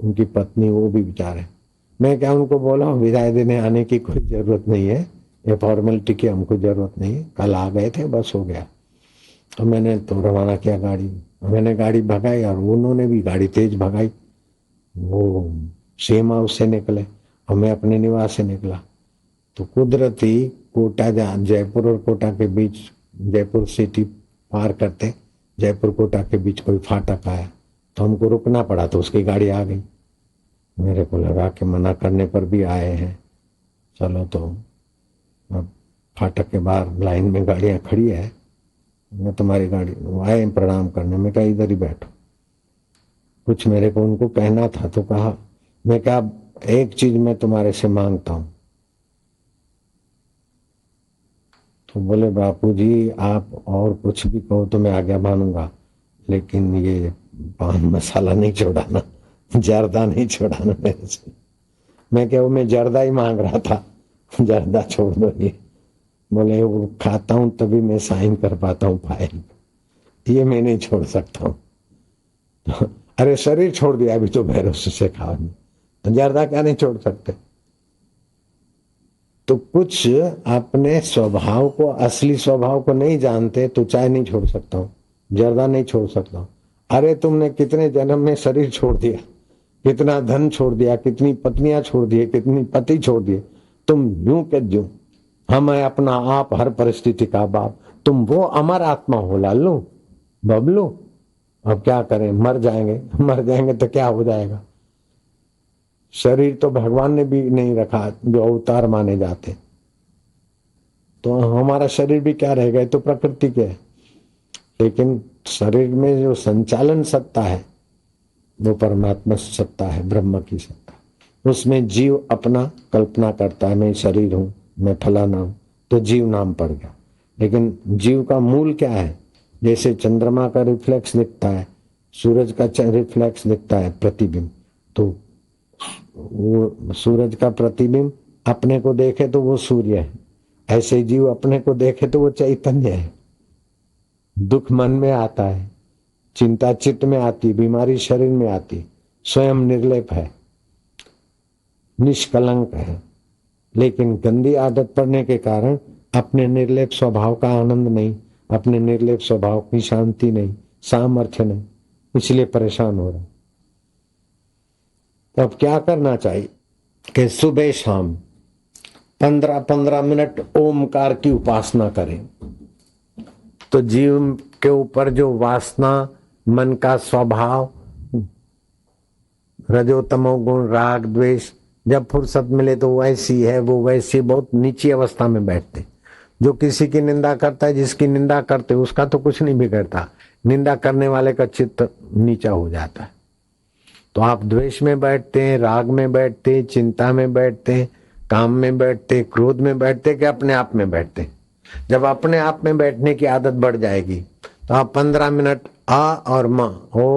उनकी पत्नी, वो भी बेचारे। मैं क्या उनको बोला विदाई देने आने की कोई जरूरत नहीं है, ये फॉर्मेलिटी की हमको जरूरत नहीं है, कल आ गए थे बस हो गया। तो मैंने तो रवाना किया गाड़ी, मैंने गाड़ी भगाई और उन्होंने भी गाड़ी तेज भगाई। वो सेम हाउस से निकले और मैं अपने निवास से निकला। तो कुदरती कोटा जयपुर और कोटा के बीच, जयपुर सिटी पार करते जयपुर कोटा के बीच कोई फाटक आया, तो हमको रुकना पड़ा, तो उसकी गाड़ी आ गई। मेरे को लगा कि मना करने पर भी आए हैं, चलो तो अब फाटक के बाहर लाइन में गाड़ियां खड़ी है, मैं तुम्हारी गाड़ी आए प्रणाम करने में, कहा इधर ही बैठो। कुछ मेरे को उनको कहना था, तो कहा मैं क्या एक चीज मैं तुम्हारे से मांगता हूं। तो बोले बापूजी आप और कुछ भी कहो तो मैं आज्ञा मानूंगा, लेकिन ये पान मसाला नहीं छोड़ाना, जर्दा नहीं छोड़ाना मेरे से। मैं क्या, वो मैं जर्दा ही मांग रहा था, जर्दा छोड़ दो ये। बोले वो खाता हूं तभी मैं साइन कर पाता हूँ फाइल, ये मैं नहीं छोड़ सकता हूँ। अरे शरीर छोड़ दिया अभी तो भैरव से शेखावत ने, तो जर्दा क्या नहीं छोड़ सकते। तो कुछ अपने स्वभाव को, असली स्वभाव को नहीं जानते, तो चाय नहीं छोड़ सकता हूँ, जर्दा नहीं छोड़ सकता हूँ। अरे तुमने कितने जन्म में शरीर छोड़ दिया, कितना धन छोड़ दिया, कितनी पत्नियां छोड़ दिए, कितनी पति छोड़ दिए, तुम यूं के यूं। हम है अपना आप हर परिस्थिति का बाप, तुम वो अमर आत्मा हो लालू बबलू। अब क्या करें, मर जाएंगे, मर जाएंगे तो क्या हो जाएगा। शरीर तो भगवान ने भी नहीं रखा जो अवतार माने जाते, तो हमारा शरीर भी क्या रह गए, तो प्रकृति के है। लेकिन शरीर में जो संचालन सत्ता है वो परमात्मा सत्ता है, ब्रह्म की सत्ता। उसमें जीव अपना कल्पना करता है, मैं शरीर हूं, मैं फलाना हूं, तो जीव नाम पड़ गया। लेकिन जीव का मूल क्या है, जैसे चंद्रमा का रिफ्लेक्स दिखता है, सूरज का रिफ्लेक्स दिखता है, प्रतिबिंब, तो वो सूरज का प्रतिबिंब अपने को देखे तो वो सूर्य है, ऐसे जीव अपने को देखे तो वो चैतन्य है। दुख मन में आता है, चिंता चित्त में आती, बीमारी शरीर में आती, स्वयं निर्लेप है, निष्कलंक है। लेकिन गंदी आदत पड़ने के कारण अपने निर्लेप स्वभाव का आनंद नहीं, अपने निर्लेप स्वभाव की शांति नहीं, सामर्थ्य नहीं, इसलिए परेशान हो रहा। तो अब क्या करना चाहिए कि सुबह शाम 15-15 मिनट ओमकार की उपासना करें, तो जीव के ऊपर जो वासना, मन का स्वभाव, रजोतमो गुण, राग द्वेष, जब फुर्सत मिले तो वैसी है वो वैसी, बहुत नीची अवस्था में बैठते। जो किसी की निंदा करता है, जिसकी निंदा करते उसका तो कुछ नहीं बिगड़ता, निंदा करने वाले का चित्त नीचा हो जाता है। तो आप द्वेष में बैठते हैं, राग में बैठते, चिंता में बैठते, काम में बैठते, क्रोध में बैठते, कि अपने आप में बैठते। जब अपने आप में बैठने की आदत बढ़ जाएगी तो आप 15 मिनट आ और मां ओ,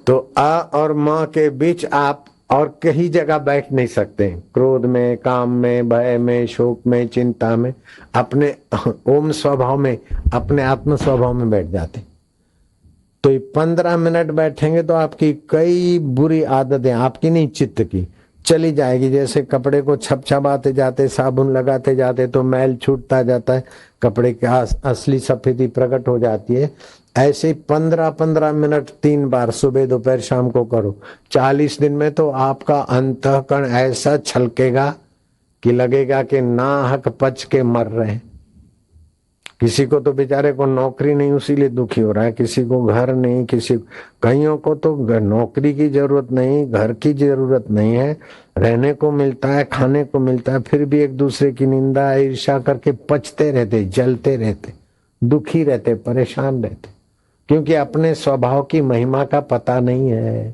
तो आ और मां के बीच आप और कहीं जगह बैठ नहीं सकते। क्रोध में, काम में, भय में, शोक में, चिंता में, अपने ओम स्वभाव में, अपने आत्म स्वभाव में बैठ जाते। तो 15 मिनट बैठेंगे तो आपकी कई बुरी आदतें, आपकी नहीं चित्त की, चली जाएगी। जैसे कपड़े को छपछपाते जाते, साबुन लगाते जाते तो मैल छूटता जाता है, कपड़े की असली सफेदी प्रकट हो जाती है। ऐसे 15-15 मिनट 3 बार सुबह दोपहर शाम को करो। 40 दिन में तो आपका अंतःकरण ऐसा छलकेगा कि लगेगा कि नाहक पच के मर रहे हैं। किसी को तो बेचारे को नौकरी नहीं, उसीलिए दुखी हो रहा है। किसी को घर नहीं, कईयों को तो नौकरी की जरूरत नहीं, घर की जरूरत नहीं है, रहने को मिलता है, खाने को मिलता है, फिर भी एक दूसरे की निंदा ईर्ष्या करके पचते रहते, जलते रहते, दुखी रहते, परेशान रहते, क्योंकि अपने स्वभाव की महिमा का पता नहीं है।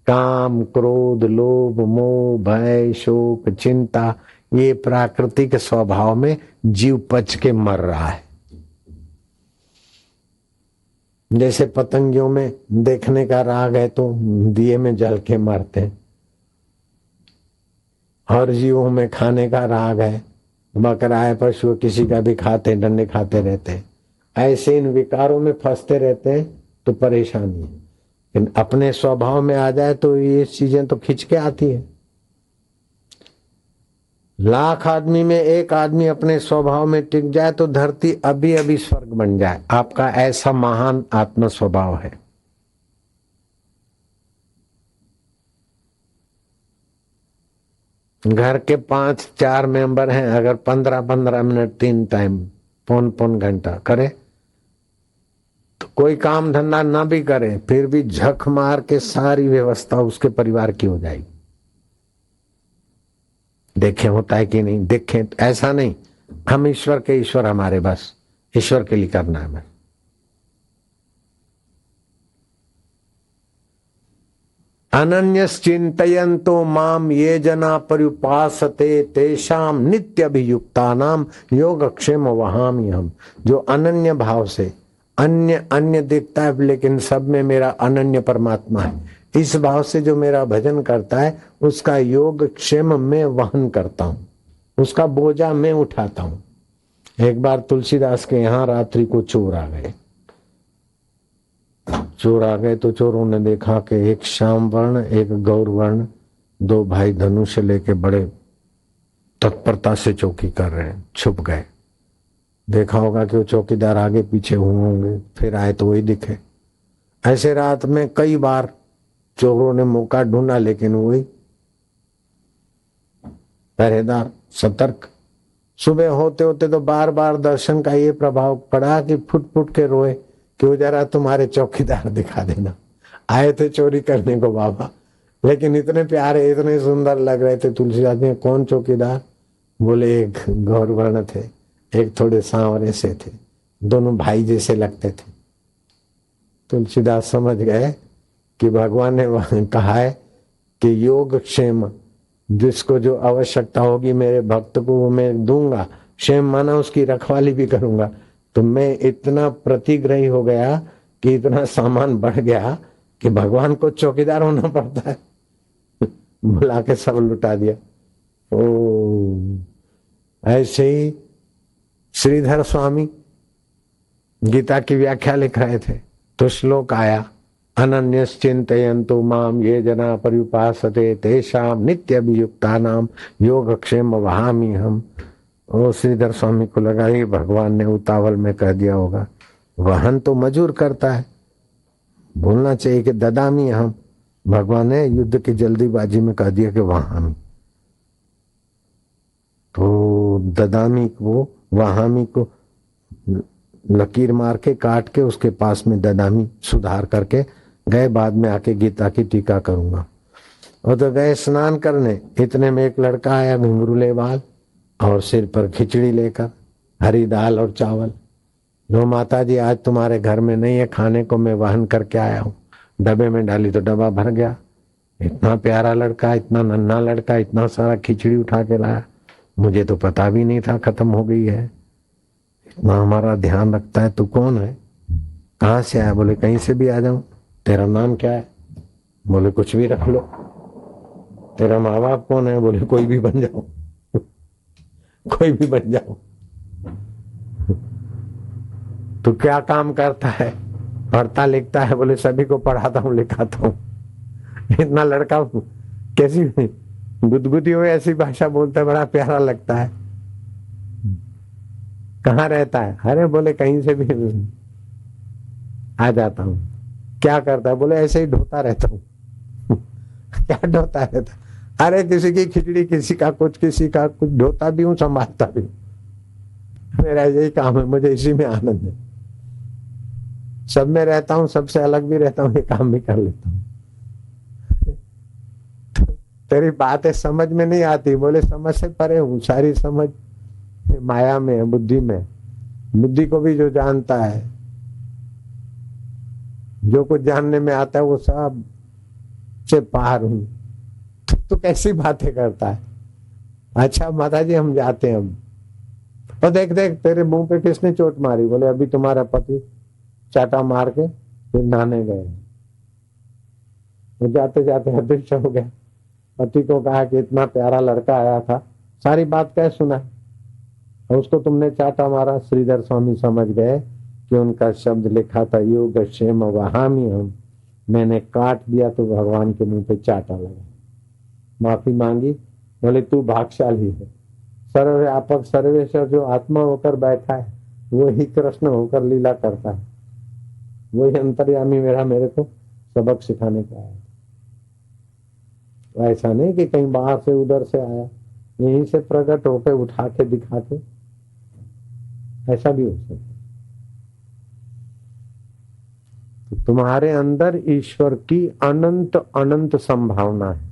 काम, क्रोध, लोभ, मोह, भय, शोक, चिंता, ये प्राकृतिक स्वभाव में जीव पच के मर रहा है। जैसे पतंगियों में देखने का राग है तो दिए में जल के मरते हैं, और जीवों में खाने का राग है, बकरा है, पशु, किसी का भी खाते, डंडे खाते रहते हैं। ऐसे इन विकारों में फंसते रहते हैं तो परेशानी है। लेकिन अपने स्वभाव में आ जाए तो ये चीजें तो खिंच के आती है। लाख आदमी में एक आदमी अपने स्वभाव में टिक जाए तो धरती अभी अभी स्वर्ग बन जाए। आपका ऐसा महान आत्म स्वभाव है। घर के 5-4 मेंबर हैं, अगर 15-15 मिनट 3 टाइम पौन घंटा करे तो कोई काम धंधा ना भी करे फिर भी झक मार के सारी व्यवस्था उसके परिवार की हो जाएगी। देखें होता है कि नहीं, देखें ऐसा नहीं, हम ईश्वर के ईश्वर, हमारे बस ईश्वर के लिए करना है। बस अनन्यश्चिन्तयन्तो माम ये जना पर्युपासते तेषाम नित्यभियुक्तानाम योगक्षेम वहामि हम। जो अनन्य भाव से, अन्य दिखता है लेकिन सब में मेरा अनन्य परमात्मा है, इस भाव से जो मेरा भजन करता है उसका योग क्षेम में वहन करता हूं, उसका बोझा मैं उठाता हूं। एक बार तुलसीदास के यहाँ रात्रि को चोर आ गए। तो चोरों ने देखा कि एक श्याम वर्ण एक गौर वर्ण, 2 भाई धनुष लेके बड़े तत्परता से चौकी कर रहे हैं। छुप गए, देखा होगा कि वो चौकीदार आगे पीछे हुए होंगे, फिर आए तो वही दिखे। ऐसे रात में कई बार चोरों ने मौका ढूंढा लेकिन वही पहरेदार सतर्क। सुबह होते होते तो बार बार दर्शन का ये प्रभाव पड़ा कि फुट फुट के रोए कि वो जरा तुम्हारे चौकीदार दिखा देना। आए थे चोरी करने को बाबा, लेकिन इतने प्यारे इतने सुंदर लग रहे थे। तुलसीदास ने कौन चौकीदार? बोले एक गौरवर्ण थे, एक थोड़े सांवरे से थे, दोनों भाई जैसे लगते थे। तुलसीदास समझ गए कि भगवान ने कहा है कि योग क्षेम, जिसको जो आवश्यकता होगी मेरे भक्त को वो मैं दूंगा, क्षेम माना उसकी रखवाली भी करूंगा। तो मैं इतना प्रतिग्रही हो गया कि इतना सामान बढ़ गया कि भगवान को चौकीदार होना पड़ता है। बुला के सब लुटा दिया। ओ ऐसे ही श्रीधर स्वामी गीता की व्याख्या लिख रहे थे तो श्लोक आया, अनन्यश्चिन्तयन्तु माम ये जना पर्युपासते तेषाम नित्यभियुक्तानाम योगक्षेम वहामि हम। वो श्रीधर स्वामी को लगा ये भगवान ने उतावल में कह दिया होगा। वाहन तो मजूर करता है, बोलना चाहिए कि ददामी हम। भगवान ने युद्ध की जल्दीबाजी में कह दिया कि वहामी, तो ददामी को वहामी को लकीर मार के काट के उसके पास में ददामी सुधार करके गए। बाद में आके गीता की टीका करूंगा। और तो गए स्नान करने, इतने में एक लड़का आया घुंघरूले बाल और सिर पर खिचड़ी लेकर, हरी दाल और चावल। लो माता जी आज तुम्हारे घर में नहीं है खाने को, मैं वहन करके आया हूँ। डब्बे में डाली तो डब्बा भर गया। इतना प्यारा लड़का, इतना नन्हा लड़का, इतना सारा खिचड़ी उठा के लाया। मुझे तो पता भी नहीं था खत्म हो गई है। इतना हमारा ध्यान रखता है। तू कौन है, कहाँ से आया? बोले कहीं से भी आ जाऊं। तेरा नाम क्या है? बोले कुछ भी रख लो। तेरा माँ बाप कौन है? बोले कोई भी बन जाओ। कोई भी बन जाओ। तू क्या काम करता है? पढ़ता लिखता है, बोले सभी को पढ़ाता हूँ लिखाता हूँ। इतना लड़का कैसी गुदगुदी हुई ऐसी भाषा बोलता है, बड़ा प्यारा लगता है। कहाँ रहता है? अरे बोले कहीं से भी आ जाता हूँ। क्या करता है? बोले ऐसे ही ढोता रहता हूँ। क्या ढोता रहता? अरे किसी की खिचड़ी, किसी का कुछ, किसी का कुछ, ढोता भी हूँ संभालता भी हूँ। मेरा यही काम है, मुझे इसी में आनंद है। सब में रहता हूँ, सबसे अलग भी रहता हूँ, ये काम भी कर लेता हूँ। तेरी बातें समझ में नहीं आती। बोले समझ से परे हूँ, सारी समझ माया में है, बुद्धि में। बुद्धि को भी जो जानता है, जो कुछ जानने में आता है, वो सब से पार हूं। तो कैसी बातें करता है? अच्छा माता जी हम जाते हैं हम। और देख देख तेरे मुंह पे किसने चोट मारी? बोले अभी तुम्हारा पति चाटा मार के फिर नहाने गए। वो जाते जाते अदृश्य हो गया। पति को कहा कि इतना प्यारा लड़का आया था, सारी बात क्या सुना, और उसको तुमने चाटा मारा। श्रीधर स्वामी समझ गए कि उनका शब्द लिखा था योग क्षेम वहामी हम, मैंने काट दिया तो भगवान के मुंह पे चाटा लगा। माफी मांगी। बोले तू भागशाली है, सर्वव्यापक सर्वेश्वर जो आत्मा होकर बैठा है वही कृष्ण होकर लीला करता है, वही अंतर्यामी मेरे को सबक सिखाने का आया। ऐसा नहीं कि कहीं बाहर से उधर से आया, यहीं से प्रकट होकर उठा के दिखा के, ऐसा भी हो सकता। तो तुम्हारे अंदर ईश्वर की अनंत अनंत संभावना है।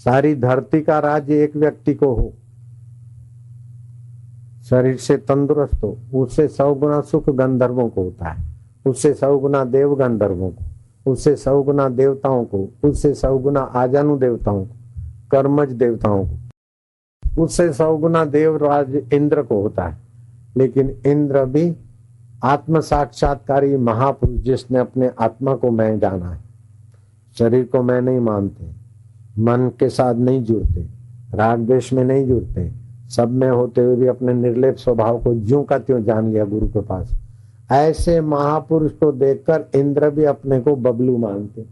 सारी धरती का राज्य एक व्यक्ति को हो, शरीर से तंदुरुस्त हो, उससे 100 गुना सुख गंधर्वों को होता है, उससे 100 गुना देव गंधर्वों को, उससे 100 गुना देवताओं को, उससे 100 गुना आजानु देवताओं को, कर्मज देवताओं को, उससे 100 गुना देवराज इंद्र को होता है। लेकिन इंद्र भी आत्म साक्षात्कारी महापुरुष, जिसने अपने आत्मा को मैं जाना है, शरीर को मैं नहीं मानते, मन के साथ नहीं जुड़ते, राग द्वेष में नहीं जुड़ते, सब में होते हुए भी अपने निर्लेप स्वभाव को ज्यों का त्यों जान लिया गुरु के पास, ऐसे महापुरुष को देखकर इंद्र भी अपने को बबलू मानते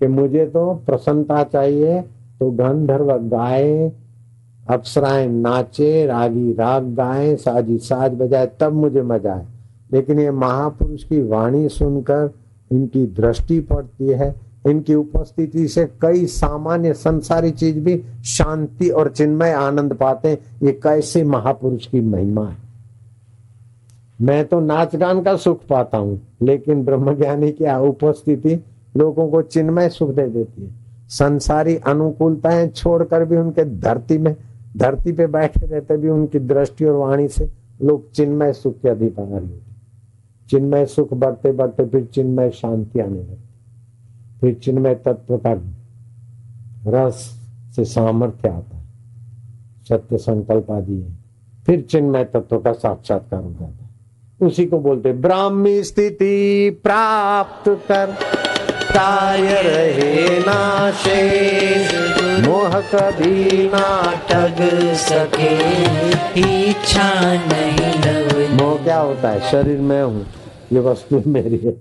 कि मुझे तो प्रसन्नता चाहिए तो गंधर्व गाए, अप्सराएं नाचे, रागी राग गाएं, साजी साज बजाए, तब मुझे मजा आए। लेकिन ये महापुरुष की वाणी सुनकर इनकी दृष्टि पड़ती है, इनकी उपस्थिति से कई सामान्य संसारी चीज भी शांति और चिन्मय आनंद पाते हैं। ये कैसे महापुरुष की महिमा है। मैं तो नाच गान का सुख पाता हूं, लेकिन ब्रह्मज्ञानी की उपस्थिति लोगों को चिन्मय सुख दे देती है। संसारी अनुकूलताएं छोड़कर भी उनके धरती पे बैठे रहते भी उनकी दृष्टि और वाणी से लोग चिन्मय सुख के अधिकारी होते। चिन्मय सुख बढ़ते बढ़ते फिर चिन्मय शांति आने लगती, फिर चिन्मय तत्व का रस से सामर्थ्य आता है, सत्य संकल्प आदि है, फिर चिन्मय तत्व का साक्षात्कार हो जाता है। उसी को बोलते ब्राह्मी स्थिति प्राप्त कर, काय रहे ना शेष, मोह कभी ना ठग सके, इच्छा नहीं लव। मोह क्या होता है? शरीर में हूं, ये वस्तु मेरी है,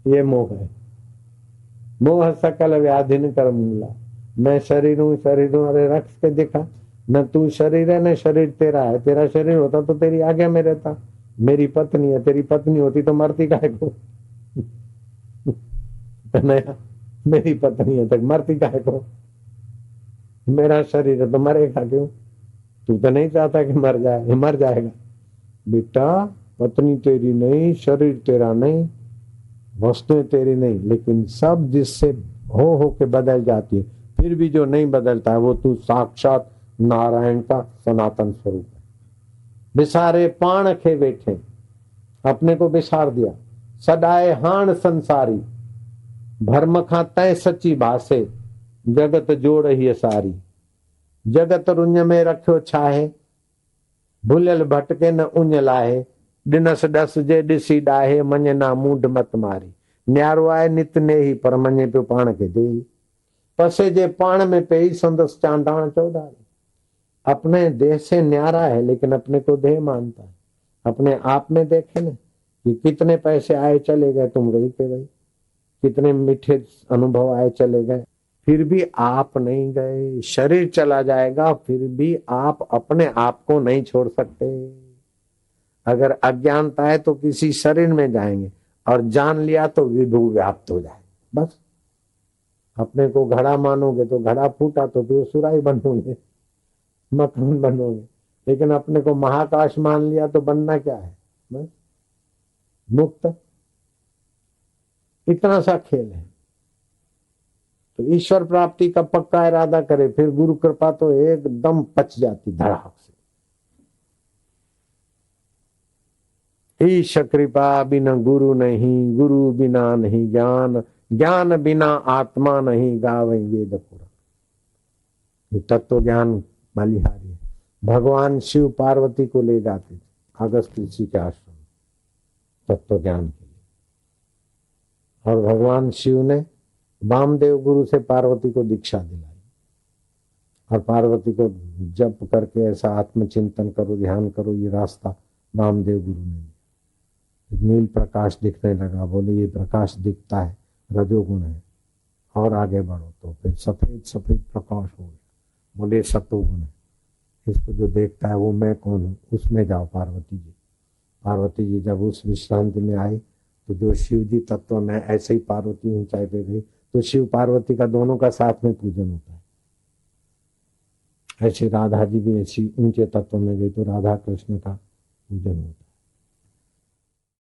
ये मोह है। मोह सकल व्याधि न कर मूला, मैं शरीर हूँ शरीर हूँ। अरे रख के देखा, न तू शरीर है न शरीर तेरा है। तेरा शरीर होता तो तेरी आज्ञा में रहता। मेरी पत्नी है, तेरी पत्नी होती तो मरती काहे को? नया मेरी पत्नी है तो मरती काहे को? मेरा शरीर है तो मरेगा क्यों? तू तो नहीं चाहता कि मर जाए, मर जाएगा। बेटा पत्नी तेरी नहीं, शरीर तेरा नहीं, वस्तुएं तेरी नहीं, लेकिन सब जिससे हो के बदल जाती है। फिर भी जो नहीं बदलता है वो तू साक्षात नारायण का सनातन स्वरूप है। बिसारे पाण खे बैठे, अपने को बिसार दिया। सदाए हाण संसारी, भर्म खा तय सच्ची भाषे, जगत जोड़ ही सारी। जगत रुंज में रखियो छाहे, भूलियल भटके न उंज लाहे। दिनस डस जे डिसी डाहे, मञ ना मूड मत मारी। न्यारो आए नित ने ही, पर मञे पियो पाण के दे। पसे जे पाण में पे संदस चांडाण चौधारी। अपने देह से न्यारा है लेकिन अपने को देह मानता है। अपने आप में देखे न कि कितने पैसे आए चले गए, तुम गई के भाई, कितने मीठे अनुभव आए चले गए, फिर भी आप नहीं गए। शरीर चला जाएगा फिर भी आप अपने आप को नहीं छोड़ सकते। अगर अज्ञानता है तो किसी शरीर में जाएंगे, और जान लिया तो विभू व्याप्त हो जाए। बस अपने को घड़ा मानोगे तो घड़ा फूटा तो फिर सुराही बनोगे, मकान बनोगे। लेकिन अपने को महाकाश मान लिया तो बनना क्या है, बस मुक्त। इतना सा खेल है। तो ईश्वर प्राप्ति का पक्का इरादा करे, फिर गुरु कृपा तो एकदम पच जाती धड़ाक से। ईश कृपा बिना गुरु नहीं, गुरु बिना नहीं ज्ञान, ज्ञान बिना आत्मा नहीं, गावे वेद पुराण। ये तत्व ज्ञान बलिहारी है। भगवान शिव पार्वती को ले जाते थे अगस्त ऋषि के आश्रम तत्व ज्ञान के लिए, और भगवान शिव ने वामदेव गुरु से पार्वती को दीक्षा दिलाई, और पार्वती को जप करके ऐसा आत्मचिंतन करो, ध्यान करो, ये रास्ता वामदेव गुरु ने दिया। नील प्रकाश दिखने लगा, बोले ये प्रकाश दिखता है रजोगुण है, और आगे बढ़ो तो फिर सफेद सफेद प्रकाश हो गया, बोले सतोगुण है। इसको जो देखता है वो मैं कौन हूँ, उसमें जाओ पार्वती जी। पार्वती जी जब उस विश्रांति में आई तो जो शिव जी तत्व में ऐसे ही पार्वती ऊंचाई पे गई, तो शिव पार्वती का दोनों का साथ में पूजन होता है। ऐसे राधा जी भी ऐसी ऊंचे तत्व में गई तो राधा कृष्ण का पूजन होता है।